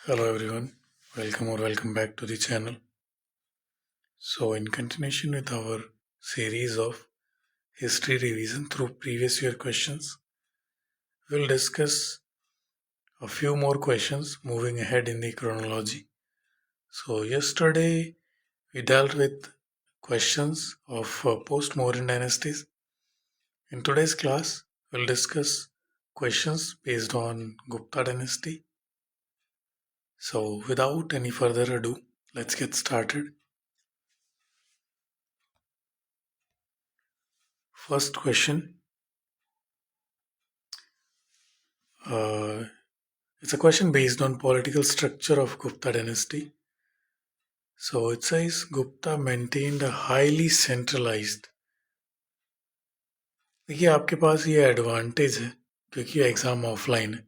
Hello everyone, welcome back to the channel. So, in continuation with our series of history revision through previous year questions, we'll discuss a few more questions moving ahead in the chronology. So, yesterday we dealt with questions of post-modern dynasties. In today's class, we'll discuss questions based on Gupta dynasty. So, without any further ado, let's get started. First question. Uh, it's a question based on political structure of Gupta dynasty. So it says Gupta maintained a highly centralized. देखिए आपके पास ये advantage है क्योंकि exam offline है.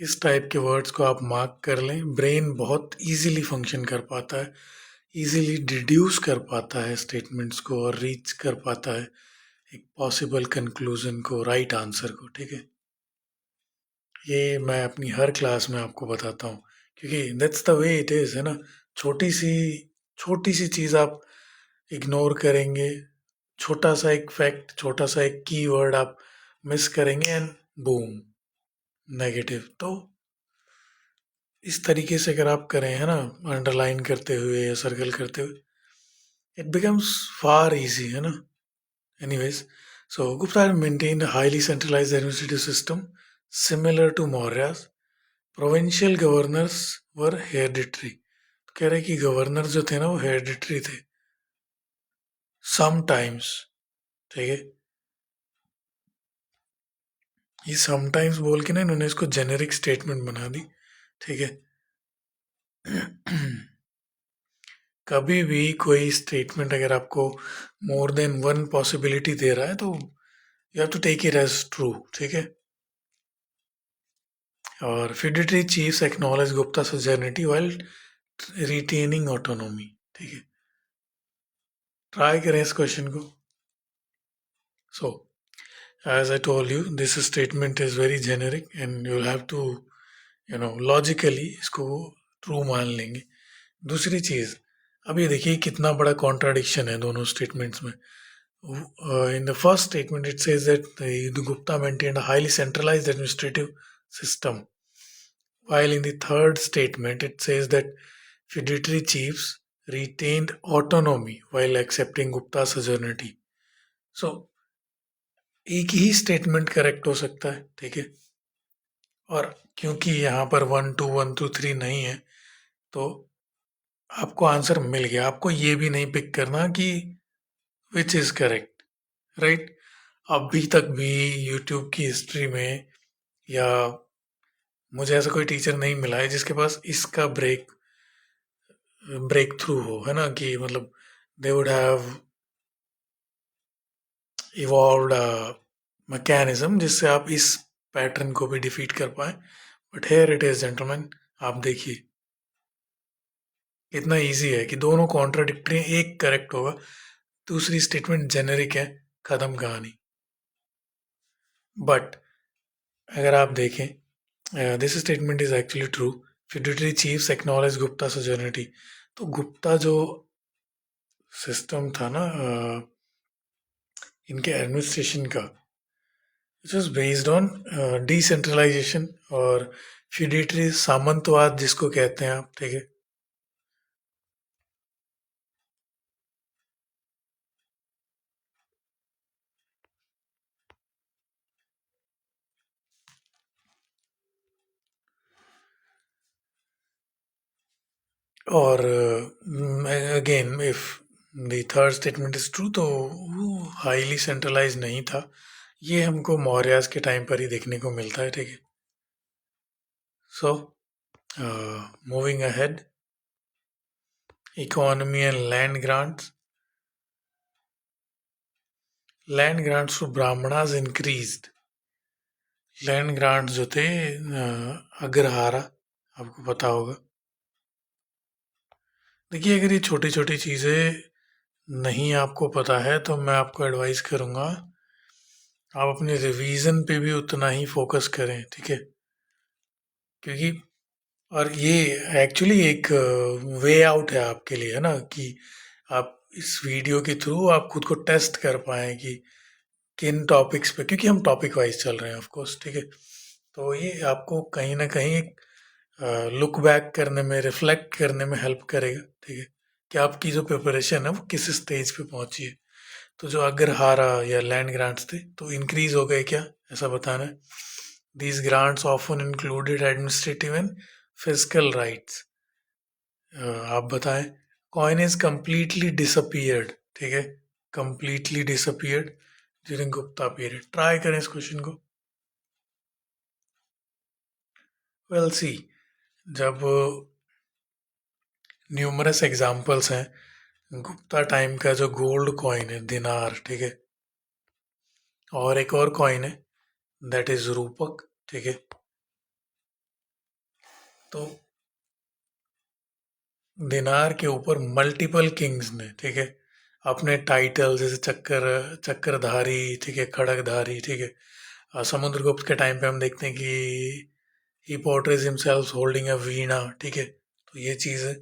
इस type के words को आप मार्क कर लें. ब्रेन बहुत इजीली फंक्शन कर पाता है, इजीली डिड्यूस कर पाता है स्टेटमेंट्स को और रीच कर पाता है एक पॉसिबल कंक्लूजन को, राइट आंसर को. ठीक है, ये मैं अपनी हर क्लास में आपको बताता हूँ क्योंकि that's the way it is, है ना. छोटी सी चीज़ आप इग्नोर करेंगे, छोटा सा एक फैक्ट, छोटा सा एक कीवर्ड आप मिस करेंगे एंड बूम, नेगेटिव. तो इस तरीके से अगर आप करें, है ना, अंडरलाइन करते हुए या सर्कल करते हुए, इट बिकम्स फार इजी, है ना. Anyways, so Gupta maintained a highly centralized administrative system similar to Maurya's. Provincial governors were hereditary. कह रहे कि गवर्नर जो थे ना वो हेरिडिटरी थे समटाइम्स. ठीक है, ये समटाइम्स बोल के ना इन्होंने इसको जेनेरिक स्टेटमेंट बना दी. ठीक है, कभी भी कोई स्टेटमेंट अगर आपको मोर देन वन पॉसिबिलिटी दे रहा है तो you have to take it as true. ठीक है, और feudatory chiefs acknowledge Gupta suzerainty while retaining autonomy. ठीक है, ट्राई करें इस क्वेश्चन को. So as I told you, this statement is very generic and you'll have to, logically इसको true मान लेंगे. दूसरी चीज़, अब ये देखिए कितना बड़ा कॉन्ट्राडिक्शन है दोनों स्टेटमेंट्स में. In the first statement it says that the Gupta maintained a highly centralized administrative system, while in the third statement it says that feudatory chiefs retained autonomy while accepting Gupta sovereignty. So एक ही statement correct हो सकता है. ठीक है, और क्योंकि यहाँ पर 1 2 1 2 3 नहीं है तो आपको आंसर मिल गया. आपको ये भी नहीं पिक करना कि विच इज करेक्ट, राइट. अभी तक भी यूट्यूब की हिस्ट्री में या मुझे ऐसा कोई टीचर नहीं मिला है जिसके पास इसका ब्रेक थ्रू हो, है ना, कि मतलब they would have evolved mechanism जिससे आप इस पैटर्न को भी डिफीट कर पाए. But here it is gentleman, आप देखिए इतना इजी है कि दोनों कॉन्ट्राडिक्टरी, एक करेक्ट होगा, दूसरी स्टेटमेंट जेनेरिक है, खत्म कहानी. बट अगर आप देखें, this statement is actually true. Feudatory chiefs acknowledge Gupta suzerainty. तो गुप्ता जो सिस्टम था ना इनके एडमिनिस्ट्रेशन का, it was based on decentralisation और फिडेटरी सामंतवाद जिसको कहते हैं आप. ठीक है, और again if the third statement is true तो वो हाईली सेंट्रलाइज नहीं था. ये हमको मौर्यास के टाइम पर ही देखने को मिलता है. ठीक है, so moving ahead, economy and land grants. Land grants to Brahmanas increased. Land grant जो थे अग्रहारा, आपको पता होगा. देखिए अगर ये छोटी छोटी चीज़ें नहीं आपको पता है तो मैं आपको एडवाइस करूँगा आप अपने रिवीजन पे भी उतना ही फोकस करें. ठीक है, क्योंकि और ये एक्चुअली एक वे आउट है आपके लिए, है ना, कि आप इस वीडियो के थ्रू आप खुद को टेस्ट कर पाएँ कि किन टॉपिक्स पे, क्योंकि हम टॉपिक वाइज चल रहे हैं ऑफ कोर्स, ठीक है। तो ये आपको कहीं ना कहीं एक लुक बैक करने में, रिफ्लेक्ट करने में हेल्प करेगा, ठीक है, कि आपकी जो प्रिपरेशन है वो किस स्टेज पे पहुंची है। तो जो अगर हारा या लैंड ग्रांट्स थे तो इंक्रीज हो गए क्या, ऐसा बताना है। These grants often included administrative and physical rights. आप बताएं। कॉइन इज कम्प्लीटली डिसअपियर्ड, ठीक है, completely disappeared during Gupta period. Try करें इस क्वेश्चन को। वेल सी, जब न्यूमरस एग्जाम्पल्स हैं गुप्ता टाइम का, जो गोल्ड कॉइन है दिनार, ठीक है, और एक और कॉइन है दैट इज रूपक, ठीक है। तो दिनार के ऊपर मल्टीपल किंग्स ने, ठीक है, अपने टाइटल जैसे चक्रधारी, ठीक है, खड़गधारी, ठीक है। समुद्रगुप्त के टाइम पे हम देखते हैं कि ही पोर्ट्रेज हिमसेल्फ होल्डिंग अ वीणा, ठीक है। तो ये चीज़ें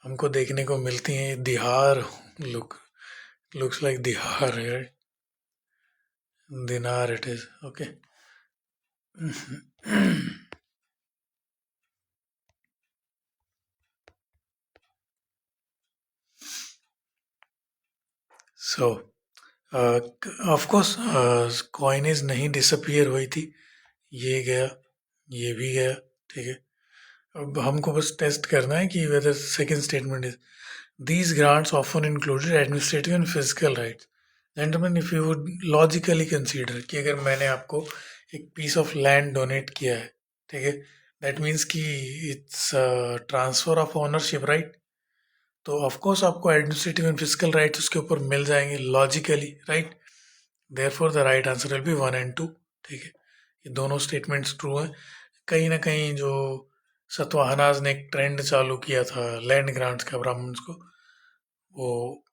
हमको देखने को मिलती हैं। दिहार लुक लुक्स लाइक दिहार है, दिनार it is, okay. So of course coinage नहीं डिसअपियर हुई थी, ये गया, ये भी गया, ठीक है। अब हमको बस टेस्ट करना है कि whether second statement is these grants often included administrative and physical rights. Gentleman, if you would logically consider कि अगर मैंने आपको एक पीस ऑफ लैंड डोनेट किया है, ठीक है, दैट मीन्स कि it's transfer of ownership, right. तो ऑफ कोर्स आपको एडमिनिस्ट्रेटिव एंड फिजिकल राइट्स उसके ऊपर मिल जाएंगे logically, right. Therefore the right answer will be 1 and 2, ठीक है। ये दोनों स्टेटमेंट्स ट्रू हैं। कहीं ना कहीं जो सतवाहनाज ने एक ट्रेंड चालू किया था लैंड ग्रांट्स का ब्राह्मण्स को, वो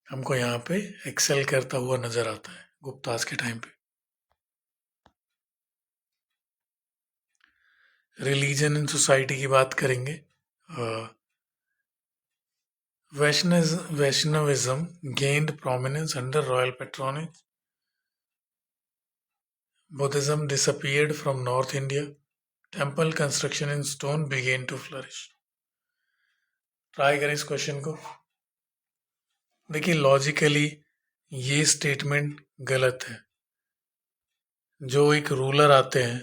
हमको यहाँ पे एक्सेल करता हुआ नजर आता है गुप्ताज के टाइम पे। रिलीजन इन सोसाइटी की बात करेंगे। Vaishnavism gained prominence under royal patronage. Buddhism disappeared from North India. Temple construction in stone began to flourish. Try करें इस क्वेश्चन को। देखिए लॉजिकली ये स्टेटमेंट गलत है। जो एक रूलर आते हैं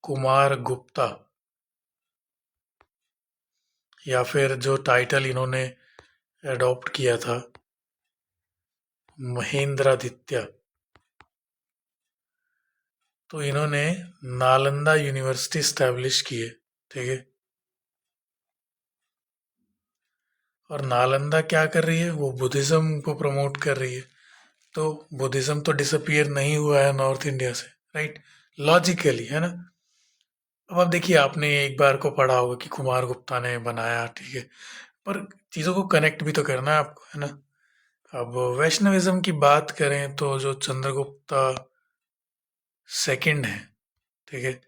कुमार गुप्ता, या फिर जो टाइटल इन्होंने अडॉप्ट किया था महेंद्रादित्य, तो इन्होंने नालंदा यूनिवर्सिटी स्टैब्लिश की है, ठीक है। और नालंदा क्या कर रही है, वो बुद्धिज्म को प्रमोट कर रही है। तो बुद्धिज्म तो डिसअपियर नहीं हुआ है नॉर्थ इंडिया से, राइट, लॉजिकली, है ना। अब आप देखिए, आपने एक बार को पढ़ा होगा कि कुमार गुप्ता ने बनाया, ठीक है, पर चीज़ों को कनेक्ट भी तो करना है आपको, है ना। अब वैष्णविज्म की बात करें तो जो चंद्रगुप्ता सेकंड है, ठीक है,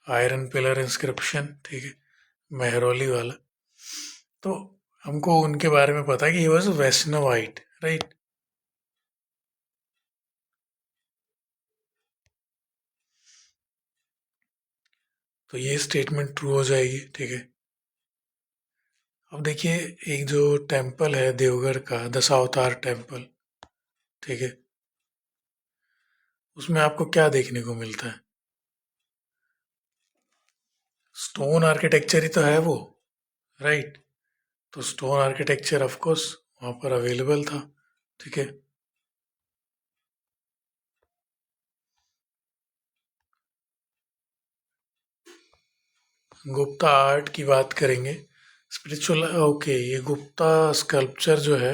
आयरन पिलर इंस्क्रिप्शन, ठीक है, मेहरौली वाला, तो हमको उनके बारे में पता है कि ही वॉज वैष्णवाइट, राइट। तो ये स्टेटमेंट ट्रू हो जाएगी, ठीक है। अब देखिए, एक जो टेम्पल है देवगढ़ का दशावतार टेम्पल, ठीक है, उसमें आपको क्या देखने को मिलता है, स्टोन आर्किटेक्चर ही तो है वो, राइट। तो स्टोन आर्किटेक्चर ऑफ कोर्स वहाँ पर अवेलेबल था, ठीक है। गुप्ता आर्ट की बात करेंगे, स्पिरिचुअल, ओके, ये गुप्ता स्कल्पचर जो है,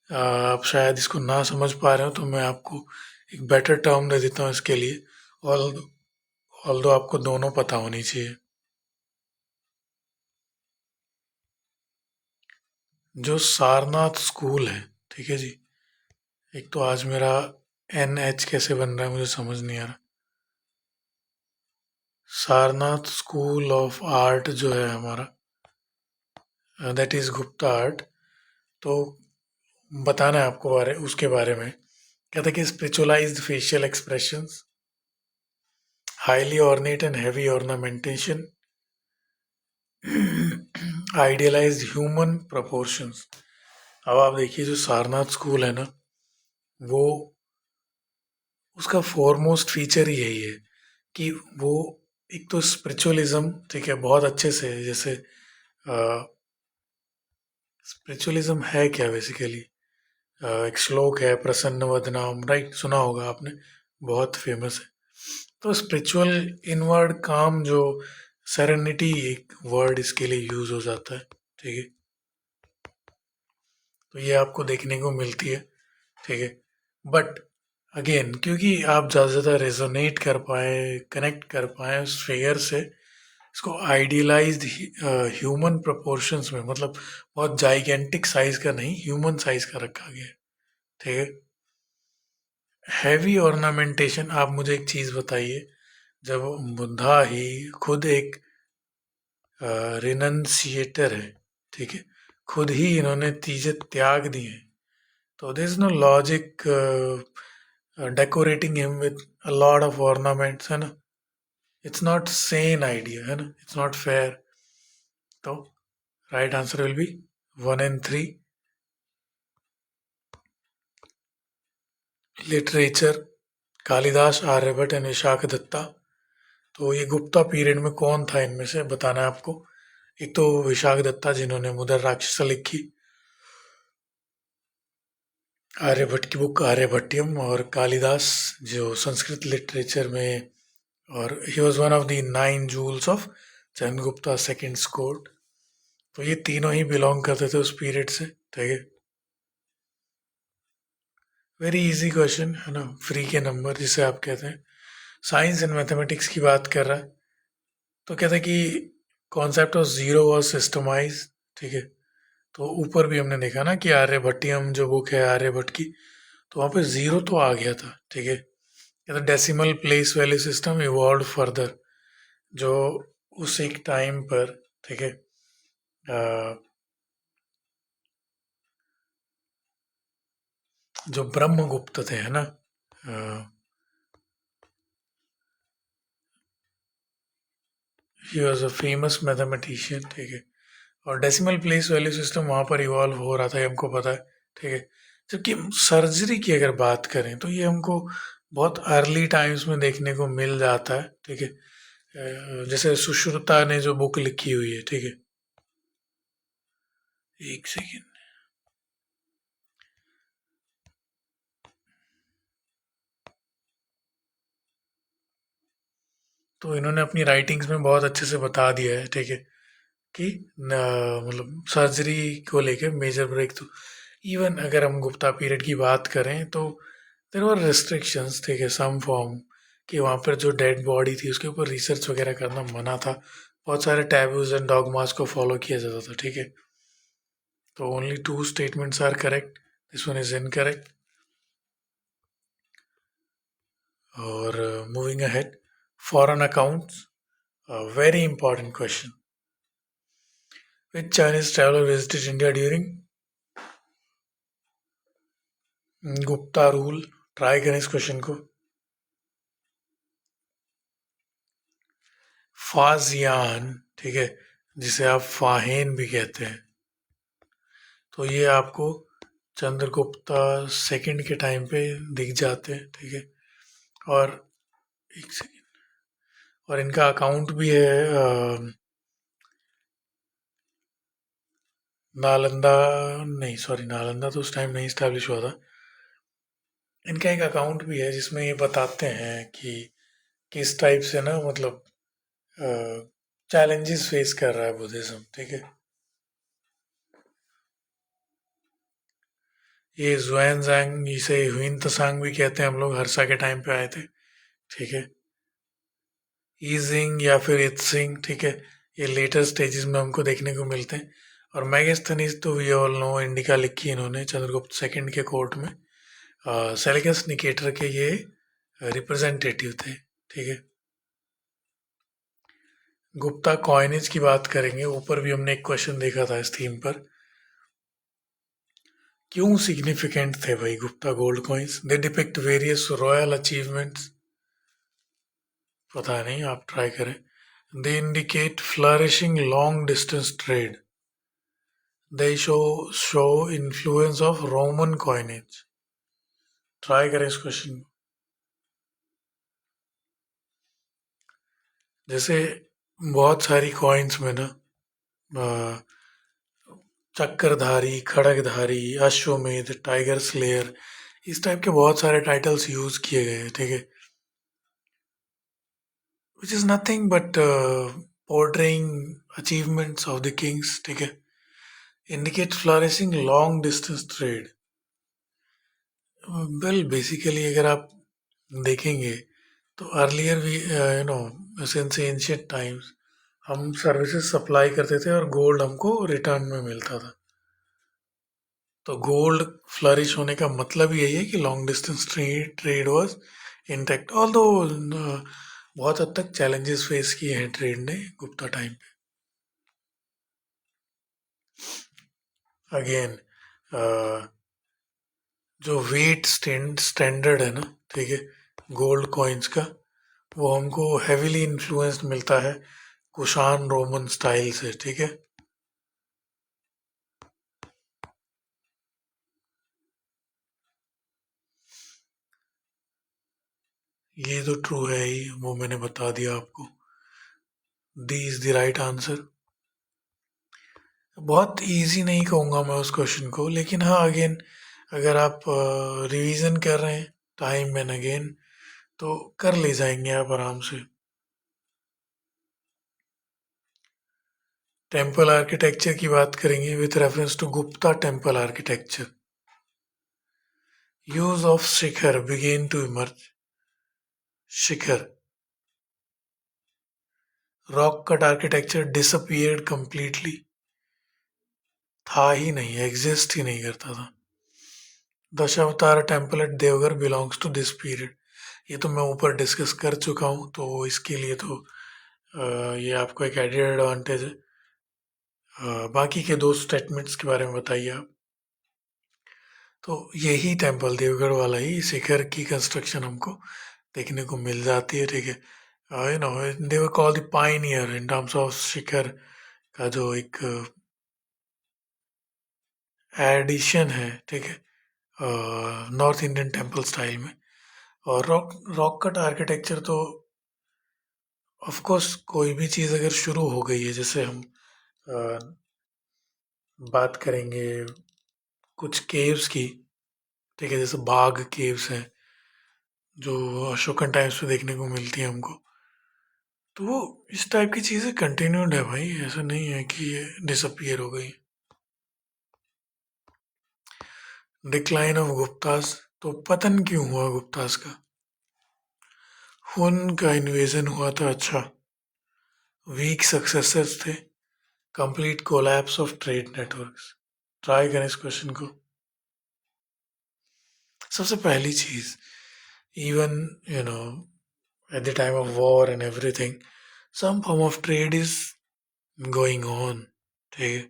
आप शायद इसको ना समझ पा रहे हो, तो मैं आपको एक बेटर टर्म दे देता हूँ इसके लिए। ऑल ऑल्दो आपको दोनों पता होनी चाहिए। जो सारनाथ स्कूल है, ठीक है जी, एक तो आज मेरा NH कैसे बन रहा है मुझे समझ नहीं आ रहा। सारनाथ स्कूल ऑफ आर्ट जो है हमारा, दैट इज गुप्ता आर्ट। तो बताना है आपको उसके बारे में। कहता है कि spiritualised facial expressions, highly ornate and heavy ornamentation, idealised human proportions. अब आप देखिए जो सारनाथ स्कूल है ना, वो उसका फॉरमोस्ट फीचर ही यही है कि वो एक तो स्पिरिचुअलिज्म, ठीक है, बहुत अच्छे से, जैसे स्पिरिचुअलिज्म है क्या बेसिकली, एक श्लोक है प्रसन्न वदनाम, राइट, सुना होगा आपने, बहुत फेमस है। तो स्पिरिचुअल इनवर्ड काम, जो सेरेनिटी एक वर्ड इसके लिए यूज हो जाता है, ठीक है। तो ये आपको देखने को मिलती है, ठीक है। बट अगेन, क्योंकि आप ज़्यादा से ज़्यादा रेजोनेट कर पाए, कनेक्ट कर पाए उस फिगर से, इसको आइडियलाइज्ड ह्यूमन प्रोपोर्शंस में, मतलब बहुत जाइगेंटिक साइज का नहीं, ह्यूमन साइज का रखा गया है, ठीक है। हैवी ऑर्नामेंटेशन, आप मुझे एक चीज़ बताइए, जब बुद्धा ही खुद एक रिनंसिएटर है, ठीक है, खुद ही इन्होंने चीज़ें त्याग दी हैं, तो there is no logic decorating him with a lot of ornaments, है ना। इट्स नॉट सेन आइडिया, है ना, इट्स नॉट फेयर। तो right answer will be 1 and 3। Literature, Kalidas, Aryabhatta and Vishakhadatta. तो ये गुप्ता पीरियड में कौन था इनमें से, बताना है आपको। एक तो विशाख दत्ता जिन्होंने मुदर राक्षसा लिखी, आर्यभट्ट की बुक आर्यभट्टियम, और कालिदास जो संस्कृत लिटरेचर में, और he was one of the 9 jewels of Chandragupta second court. तो ये तीनों ही बिलोंग करते थे उस पीरियड से, ठीक है। वेरी इजी क्वेश्चन है ना, फ्री के नंबर जिसे आप कहते हैं। साइंस एंड मैथमेटिक्स की बात कर रहा है, तो कहता है कि concept of zero was systemise, ठीक है। तो ऊपर भी हमने देखा ना कि आर्यभट्टियम जो बुक है आर्यभट्ट की, तो वहाँ पे जीरो तो आ गया था, ठीक है। कहता decimal place value system evolve further, जो उस एक टाइम पर, ठीक है, जो ब्रह्मगुप्त थे, है ना, he was a famous mathematician, ठीक है। और डेसिमल प्लेस वैल्यू सिस्टम वहाँ पर इवॉल्व हो रहा था, ये हमको पता है, ठीक है। जबकि सर्जरी की अगर बात करें तो ये हमको बहुत अर्ली टाइम्स में देखने को मिल जाता है, ठीक है। जैसे सुश्रुता ने जो बुक लिखी हुई है, ठीक है, एक सेकेंड। तो इन्होंने अपनी राइटिंग्स में बहुत अच्छे से बता दिया है, ठीक है, कि मतलब सर्जरी को लेके मेजर ब्रेक थ्रू। इवन अगर हम गुप्ता पीरियड की बात करें तो देर आर रेस्ट्रिक्शंस, ठीक है, सम फॉर्म, कि वहाँ पर जो डेड बॉडी थी उसके ऊपर रिसर्च वगैरह करना मना था, बहुत सारे टैबूज एंड डॉगमास को फॉलो किया जाता था, ठीक है। तो only 2 statements are correct, this one is incorrect. और moving ahead, foreign accounts, very important question. Which Chinese traveler visited India during Gupta rule? Try करें इस क्वेश्चन को। फाजियान, ठीक है, जिसे आप फाहेन भी कहते हैं। तो ये आपको चंद्रगुप्ता सेकंड के टाइम पे दिख जाते हैं, ठीक है। और एक सेकेंड, और इनका अकाउंट भी है नालंदा, नहीं सॉरी, नालंदा तो उस टाइम नहीं इस्टेब्लिश हुआ था। इनका एक अकाउंट भी है जिसमें ये बताते हैं कि किस टाइप से ना, मतलब चैलेंजेस फेस कर रहा है बुद्धिज्म, ठीक है। ये जुएनजांग, इसे ह्विन त्सांग भी कहते हैं हम लोग, हर्षा के टाइम पे आए थे, ठीक है। ईजिंग या फिर इत्सिंग, ठीक है, ये लेटर स्टेजेस में हमको देखने को मिलते हैं। और मैगस्थनीज तो वी ऑल नो, इंडिका लिखी इन्होंने चंद्रगुप्त सेकंड के कोर्ट में, सेलिकस निकेटर के ये रिप्रेजेंटेटिव थे, ठीक है। गुप्ता कॉइनेज की बात करेंगे, ऊपर भी हमने एक क्वेश्चन देखा था इस थीम पर। क्यों सिग्निफिकेंट थे भाई गुप्ता गोल्ड कॉइन्स? दे डिपिक्ट वेरियस रॉयल अचीवमेंट्स, पता नहीं, आप ट्राई करें। They indicate flourishing long distance trade. They show influence of Roman coinage. Try करें इस क्वेश्चन को। जैसे बहुत सारी कॉइन्स में ना चक्रधारी, खड़गधारी, अश्वमेध, टाइगर स्लेयर, इस टाइप के बहुत सारे टाइटल्स यूज किए गए हैं, ठीक है। Which is nothing but portraying achievements of the Kings, ठीक है। Indicate flourishing long distance trade. Well basically अगर आप देखेंगे तो अर्लियर भी सिंस एंशियंट टाइम्स हम सर्विसेज सप्लाई करते थे और गोल्ड हमको रिटर्न में मिलता था। तो गोल्ड फ्लरिश होने का मतलब यही है कि long distance trade was intact, although बहुत हद तक चैलेंजेस फेस किए हैं ट्रेड ने गुप्ता टाइम पे। अगेन जो वेट स्टैंडर्ड है ना, ठीक है, गोल्ड कॉइन्स का, वो हमको हेविली इन्फ्लुएंस्ड मिलता है कुशान रोमन स्टाइल से, ठीक है। ये तो ट्रू है ही, वो मैंने बता दिया आपको। D is the right answer. बहुत इजी नहीं कहूँगा मैं उस क्वेश्चन को, लेकिन हाँ अगेन अगर आप रिवीजन कर रहे हैं टाइम एंड अगेन तो कर ले जाएंगे आप आराम से। टेम्पल आर्किटेक्चर की बात करेंगे with reference to Gupta temple architecture. Use of shikhara begin to emerge. Shikhara. Rock cut architecture disappeared completely, था ही नहीं, एग्जिस्ट ही नहीं करता था। Dashavatar temple at Deogarh belongs to this period. ये तो मैं ऊपर डिस्कस कर चुका हूँ, तो इसके लिए तो ये आपको एक एडेड एडवांटेज है। बाकी के दो स्टेटमेंट्स के बारे में बताइए आप। तो यही टेम्पल देवगढ़ वाला ही शिखर की कंस्ट्रक्शन हमको देखने को मिल जाती है, ठीक है। They were called the pioneer in terms of shikhara का जो एक एडिशन है, ठीक है, नॉर्थ इंडियन टेम्पल स्टाइल में। और रॉक कट आर्किटेक्चर तो ऑफ कोर्स कोई भी चीज़ अगर शुरू हो गई है, जैसे हम अ, बात करेंगे कुछ केव्स की, ठीक है, जैसे बाघ केव्स हैं जो अशोकन टाइम्स पे देखने को मिलती है हमको, तो वो इस टाइप की चीज़ें कंटिन्यूड है भाई, ऐसा नहीं है कि ये डिसअपियर हो गई। डिक्लाइन ऑफ गुप्तास, तो पतन क्यों हुआ गुप्तास का? हुन का इन्वेजन हुआ था, अच्छा। वीक सक्सेसर्स थे, complete collapse of trade networks. Try करें इस क्वेश्चन को। सबसे पहली चीज, even you know at the time of war and everything some form of trade is going on, ठीक है।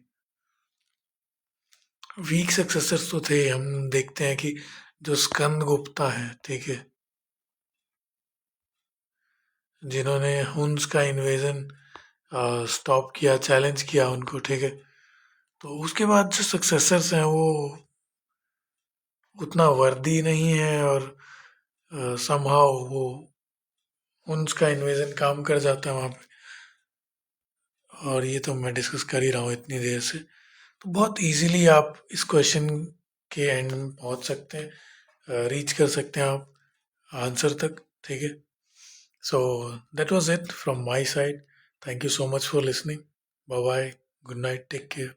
वीक सक्सेसर्स तो थे, हम देखते हैं कि जो स्कंद गुप्ता है, ठीक है, जिन्होंने हुन्स का इन्वेजन स्टॉप किया, चैलेंज किया उनको, ठीक है, तो उसके बाद जो सक्सेसर्स हैं वो उतना वर्दी नहीं है और समहाउ वो हुन्स का इन्वेजन काम कर जाता है वहाँ पे। और ये तो मैं डिस्कस कर ही रहा हूँ इतनी देर से, तो बहुत इजीली आप इस क्वेश्चन के एंड में पहुँच सकते हैं, रीच कर सकते हैं आप आंसर तक, ठीक है। So that was it from my side. Thank you so much for listening. Bye bye, good night, take care.